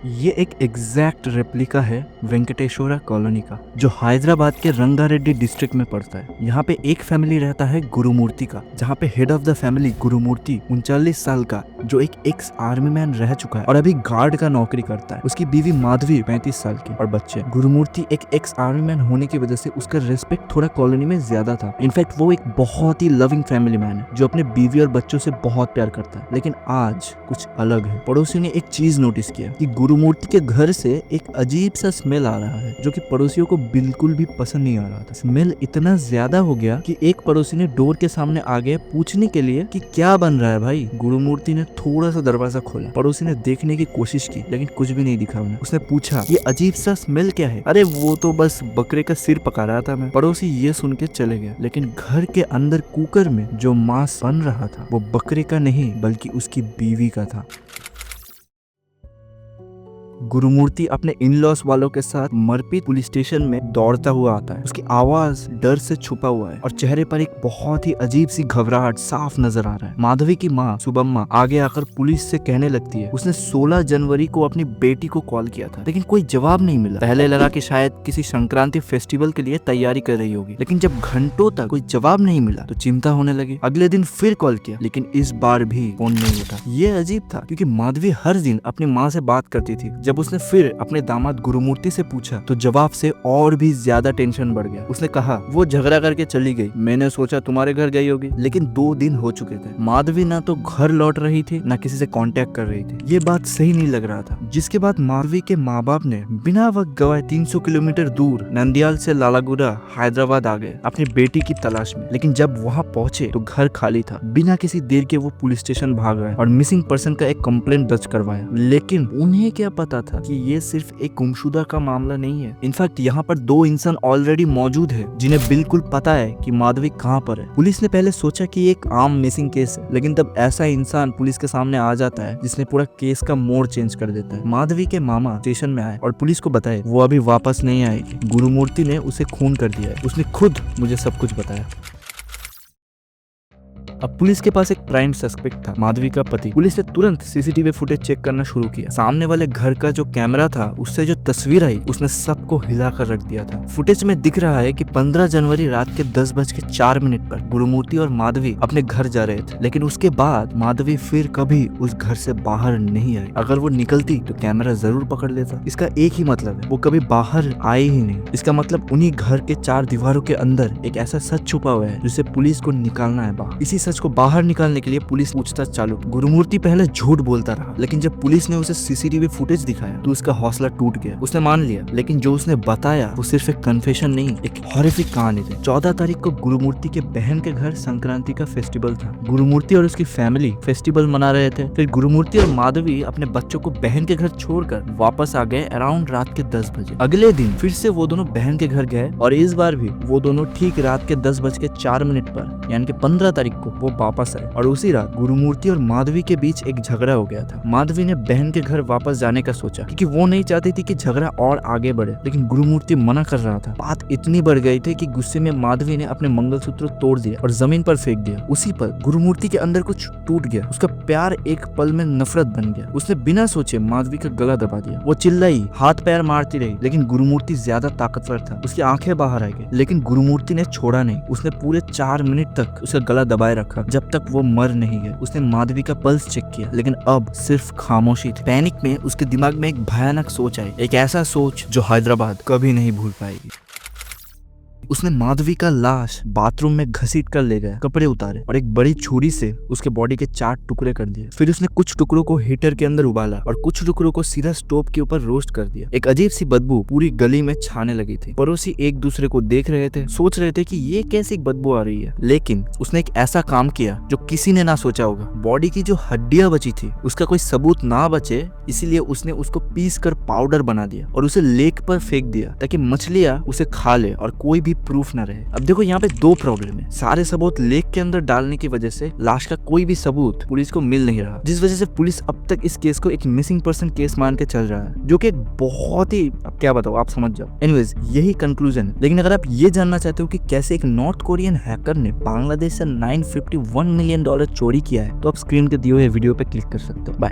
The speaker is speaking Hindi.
ये एक एग्जैक्ट रेप्लिका है वेंकटेश्वरा कॉलोनी का, जो हैदराबाद के रंगारेड्डी डिस्ट्रिक्ट में पड़ता है। यहाँ पे एक फैमिली रहता है गुरुमूर्ति का, जहाँ पे head of the family Gurumurthy 39 साल का, जो एक एक्स आर्मी मैन रह चुका है और अभी गार्ड का नौकरी करता है। उसकी बीवी माधवी 35 साल की और बच्चे। गुरुमूर्ति एक एक्स आर्मी मैन होने की वजह से उसका रिस्पेक्ट थोड़ा कॉलोनी में ज्यादा था। इनफैक्ट वो एक बहुत ही लविंग फैमिली मैन है, जो अपने बीवी और बच्चों से बहुत प्यार करता है। लेकिन आज कुछ अलग है। पड़ोसी ने एक चीज नोटिस किया कि गुरुमूर्ति के घर से एक अजीब सा स्मेल आ रहा है, जो कि पड़ोसियों को बिल्कुल भी पसंद नहीं आ रहा था। स्मेल इतना ज्यादा हो गया कि एक पड़ोसी ने डोर के सामने आ गए पूछने के लिए कि क्या बन रहा है भाई। गुरुमूर्ति ने थोड़ा सा दरवाजा खोला। पड़ोसी ने देखने की कोशिश की, लेकिन कुछ भी नहीं दिखा उन्हें। उसने पूछा, ये अजीब सा स्मेल क्या है? अरे वो तो बस बकरे का सिर पका रहा था मैं। पड़ोसी ये सुन के चले गया। लेकिन घर के अंदर कुकर में जो मांस बन रहा था वो बकरे का नहीं बल्कि उसकी बीवी का था। गुरुमूर्ति अपने इन लॉस वालों के साथ मरपीट पुलिस स्टेशन में दौड़ता हुआ आता है। उसकी आवाज डर से छुपा हुआ है और चेहरे पर एक बहुत ही अजीब सी घबराहट साफ नजर आ रहा है। माधवी की माँ सुबम्मा आगे आकर पुलिस से कहने लगती है उसने 16 जनवरी को अपनी बेटी को कॉल किया था, लेकिन कोई जवाब नहीं मिला। पहले लगा कि शायद किसी संक्रांति फेस्टिवल के लिए तैयारी कर रही होगी, लेकिन जब घंटों तक कोई जवाब नहीं मिला तो चिंता होने लगी। अगले दिन फिर कॉल किया, लेकिन इस बार भी फोन नहीं उठा। ये अजीब था क्योंकि माधवी हर दिन अपनी माँ से बात करती थी। जब उसने फिर अपने दामाद गुरुमूर्ति से पूछा तो जवाब से और भी ज्यादा टेंशन बढ़ गया। उसने कहा वो झगड़ा करके चली गई, मैंने सोचा तुम्हारे घर गई होगी। लेकिन 2 दिन हो चुके थे। माधवी ना तो घर लौट रही थी ना किसी से कांटेक्ट कर रही थी। ये बात सही नहीं लग रहा था। जिसके बाद माधवी के माँ बाप ने बिना वक्त गवाए 300 किलोमीटर दूर नंदियाल से लालागुड़ा हैदराबाद आ गए अपनी बेटी की तलाश में। लेकिन जब वहाँ पहुंचे तो घर खाली था। बिना किसी देर के वो पुलिस स्टेशन भाग गए और मिसिंग पर्सन का एक कंप्लेंट दर्ज करवाया। लेकिन उन्हें क्या पता था कि ये सिर्फ एक गुमशुदा का मामला नहीं है। इनफैक्ट यहाँ पर 2 इंसान ऑलरेडी मौजूद है जिन्हें बिल्कुल पता है कि माधवी कहाँ पर है। पुलिस ने पहले सोचा कि एक आम मिसिंग केस है, लेकिन तब ऐसा इंसान पुलिस के सामने आ जाता है जिसने पूरा केस का मोड़ चेंज कर देता है। माधवी के मामा स्टेशन में आए और पुलिस को बताए वो अभी वापस नहीं आएगी। गुरुमूर्ति ने उसे खून कर दिया है। उसने खुद मुझे सब कुछ बताया। अब पुलिस के पास एक प्राइम सस्पेक्ट था, माधवी का पति। पुलिस ने तुरंत सीसीटीवी फुटेज चेक करना शुरू किया। सामने वाले घर का जो कैमरा था उससे जो तस्वीर आई उसने सबको हिलाकर रख दिया था। फुटेज में दिख रहा है कि 15 जनवरी रात के 10:04 पर गुरुमूर्ति और माधवी अपने घर जा रहे थे। लेकिन उसके बाद माधवी फिर कभी उस घर से बाहर नहीं आई। अगर वो निकलती तो कैमरा जरूर पकड़ लेता। इसका एक ही मतलब है, वो कभी बाहर आई ही नहीं। इसका मतलब उन्हीं घर के 4 दीवारों के अंदर एक ऐसा सच छुपा हुआ है जिसे पुलिस को निकालना है बाहर। इसी को बाहर निकालने के लिए पुलिस पूछताछ चालू की। गुरुमूर्ति पहले झूठ बोलता रहा, लेकिन जब पुलिस ने उसे सीसीटीवी फुटेज दिखाया तो उसका हौसला टूट गया। उसने मान लिया, लेकिन जो उसने बताया वो सिर्फ एक कन्फेशन नहीं, एक हॉरिफिक कहानी थी। 14 तारीख को गुरुमूर्ति के बहन के घर संक्रांति का फेस्टिवल था। गुरुमूर्ति और उसकी फैमिली फेस्टिवल मना रहे थे। फिर गुरुमूर्ति और माधवी अपने बच्चों को बहन के घर छोड़कर वापस आ गए अराउंड रात के 10 बजे। अगले दिन फिर से वो दोनों बहन के घर गए और इस बार भी वो दोनों ठीक रात के 10:04 पर यानी कि 15 तारीख को वो वापस आए। और उसी रात गुरुमूर्ति और माधवी के बीच एक झगड़ा हो गया था। माधवी ने बहन के घर वापस जाने का सोचा क्योंकि वो नहीं चाहती थी कि झगड़ा और आगे बढ़े, लेकिन गुरुमूर्ति मना कर रहा था। बात इतनी बढ़ गई थी कि गुस्से में माधवी ने अपने मंगलसूत्र तोड़ दिया और जमीन पर फेंक दिया। उसी पर गुरुमूर्ति के अंदर कुछ टूट गया। उसका प्यार एक पल में नफरत बन गया। उसने बिना सोचे माधवी का गला दबा दिया। वो चिल्लाई, हाथ पैर मारती रही, लेकिन गुरुमूर्ति ज्यादा ताकतवर था। उसकी आंखें बाहर आ गई, लेकिन गुरुमूर्ति ने छोड़ा नहीं। उसने पूरे 4 मिनट तक उसका गला दबाए रखा जब तक वो मर नहीं गया। उसने माधवी का पल्स चेक किया, लेकिन अब सिर्फ खामोशी थी। पैनिक में उसके दिमाग में एक भयानक सोच आई, एक ऐसा सोच जो हैदराबाद कभी नहीं भूल पाएगी। उसने माधवी का लाश बाथरूम में घसीट कर ले गया, कपड़े उतारे और एक बड़ी छुरी से उसके बॉडी के 4 टुकड़े कर दिए। फिर उसने कुछ टुकड़ों को हीटर के अंदर उबाला और कुछ टुकड़ों को सीधा स्टोव के ऊपर रोस्ट कर दिया। एक अजीब सी बदबू पूरी गली में छाने लगी थी। पड़ोसी एक दूसरे को देख रहे थे, सोच रहे थे कि ये कैसी बदबू आ रही है। लेकिन उसने एक ऐसा काम किया जो किसी ने ना सोचा होगा। बॉडी की जो हड्डियां बची थी उसका कोई सबूत ना बचे, इसीलिए उसने उसको पीस कर पाउडर बना दिया और उसे लेक पर फेंक दिया ताकि मछलियां उसे खा ले और कोई भी प्रूफ न रहे। अब देखो यहाँ पे 2 प्रॉब्लम है। सारे सबूत लेक के अंदर डालने की वजह से लाश का कोई भी सबूत पुलिस को मिल नहीं रहा, जिस वजह से पुलिस अब तक इस केस को एक मिसिंग पर्सन केस मान के चल रहा है, जो कि एक बहुत ही, अब क्या बताओ, आप समझ जाओ। एनीवेज, यही कंक्लूजन है। लेकिन अगर आप ये जानना चाहते हो कि कैसे एक नॉर्थ कोरियन हैकर ने बांग्लादेश से $951 मिलियन चोरी किया है, तो आप स्क्रीन के दिए हुए वीडियो पे क्लिक कर सकते हो। बाय।